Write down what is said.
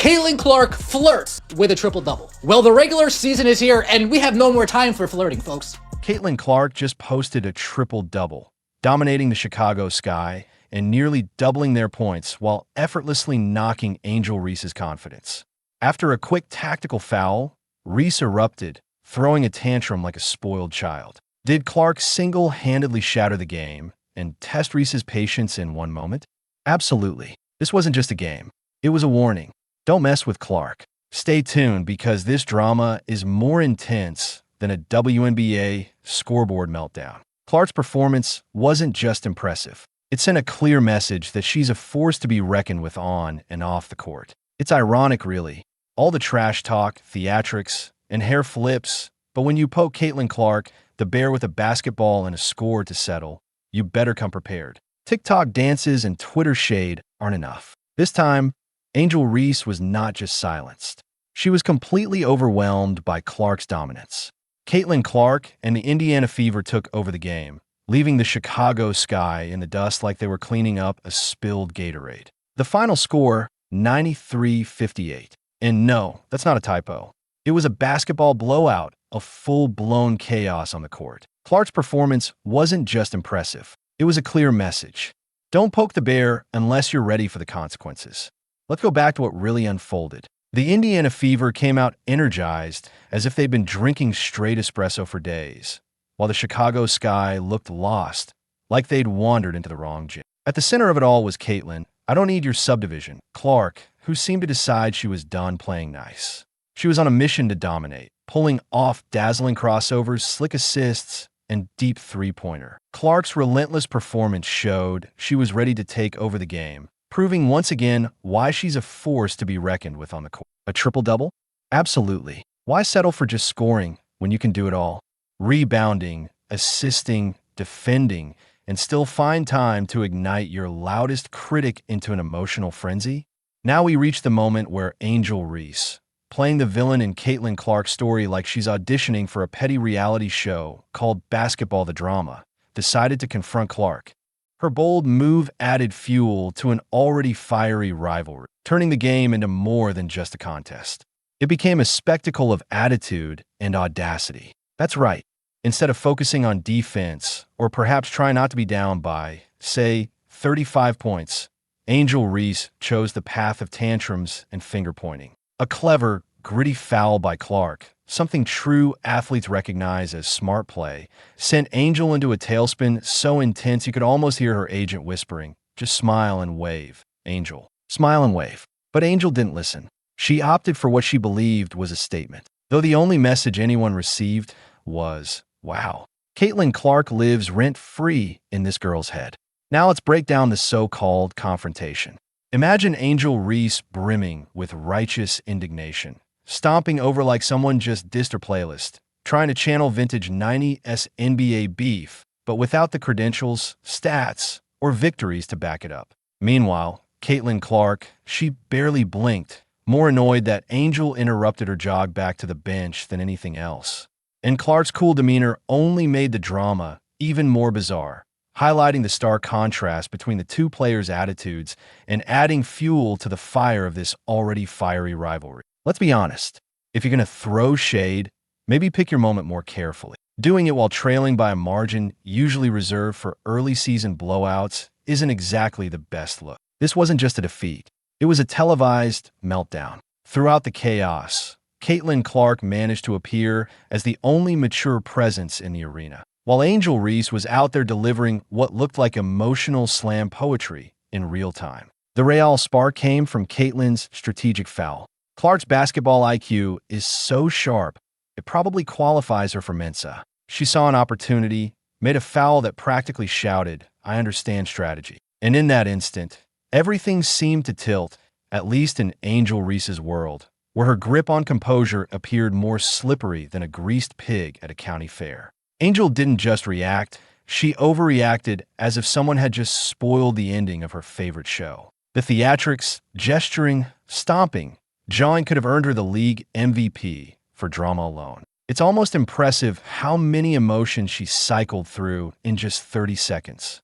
Caitlin Clark flirts with a triple-double. Well, the regular season is here, and we have no more time for flirting, folks. Caitlin Clark just posted a triple-double, dominating the Chicago Sky and nearly doubling their points while effortlessly knocking Angel Reese's confidence. After a quick tactical foul, Reese erupted, throwing a tantrum like a spoiled child. Did Clark single-handedly shatter the game and test Reese's patience in one moment? Absolutely. This wasn't just a game. It was a warning. Don't mess with Clark. Stay tuned because this drama is more intense than a WNBA scoreboard meltdown. Clark's performance wasn't just impressive. It sent a clear message that she's a force to be reckoned with on and off the court. It's ironic, really. All the trash talk, theatrics, and hair flips, but when you poke Caitlin Clark, the bear with a basketball and a score to settle, you better come prepared. TikTok dances and Twitter shade aren't enough. This time, Angel Reese was not just silenced. She was completely overwhelmed by Clark's dominance. Caitlin Clark and the Indiana Fever took over the game, leaving the Chicago Sky in the dust like they were cleaning up a spilled Gatorade. The final score, 93-58. And no, that's not a typo. It was a basketball blowout, a full-blown chaos on the court. Clark's performance wasn't just impressive. It was a clear message. Don't poke the bear unless you're ready for the consequences. Let's go back to what really unfolded. The Indiana Fever came out energized as if they'd been drinking straight espresso for days, while the Chicago Sky looked lost, like they'd wandered into the wrong gym. At the center of it all was Caitlin. I don't need your subdivision, Clark, who seemed to decide she was done playing nice. She was on a mission to dominate, pulling off dazzling crossovers, slick assists, and deep three-pointer. Clark's relentless performance showed she was ready to take over the game, proving once again why she's a force to be reckoned with on the court. A triple-double? Absolutely. Why settle for just scoring when you can do it all? Rebounding, assisting, defending, and still find time to ignite your loudest critic into an emotional frenzy? Now we reach the moment where Angel Reese, playing the villain in Caitlin Clark's story like she's auditioning for a petty reality show called Basketball the Drama, decided to confront Clark. Her bold move added fuel to an already fiery rivalry, turning the game into more than just a contest. It became a spectacle of attitude and audacity. That's right. Instead of focusing on defense, or perhaps trying not to be down by, say, 35 points, Angel Reese chose the path of tantrums and finger-pointing. A clever, gritty foul by Clark, something true athletes recognize as smart play, sent Angel into a tailspin so intense you could almost hear her agent whispering, "Just smile and wave, Angel. Smile and wave." But Angel didn't listen. She opted for what she believed was a statement, though the only message anyone received was, "Wow, Caitlin Clark lives rent-free in this girl's head." Now let's break down the so-called confrontation. Imagine Angel Reese brimming with righteous indignation, stomping over like someone just dissed her playlist, trying to channel vintage 90s NBA beef, but without the credentials, stats, or victories to back it up. Meanwhile, Caitlin Clark, she barely blinked, more annoyed that Angel interrupted her jog back to the bench than anything else. And Clark's cool demeanor only made the drama even more bizarre, highlighting the stark contrast between the two players' attitudes and adding fuel to the fire of this already fiery rivalry. Let's be honest, if you're going to throw shade, maybe pick your moment more carefully. Doing it while trailing by a margin usually reserved for early season blowouts isn't exactly the best look. This wasn't just a defeat. It was a televised meltdown. Throughout the chaos, Caitlin Clark managed to appear as the only mature presence in the arena, while Angel Reese was out there delivering what looked like emotional slam poetry in real time. The real spark came from Caitlin's strategic foul. Clark's basketball IQ is so sharp, it probably qualifies her for Mensa. She saw an opportunity, made a foul that practically shouted, "I understand strategy." And in that instant, everything seemed to tilt, at least in Angel Reese's world, where her grip on composure appeared more slippery than a greased pig at a county fair. Angel didn't just react, she overreacted as if someone had just spoiled the ending of her favorite show. The theatrics, gesturing, stomping, jawing could have earned her the league MVP for drama alone. It's almost impressive how many emotions she cycled through in just 30 seconds.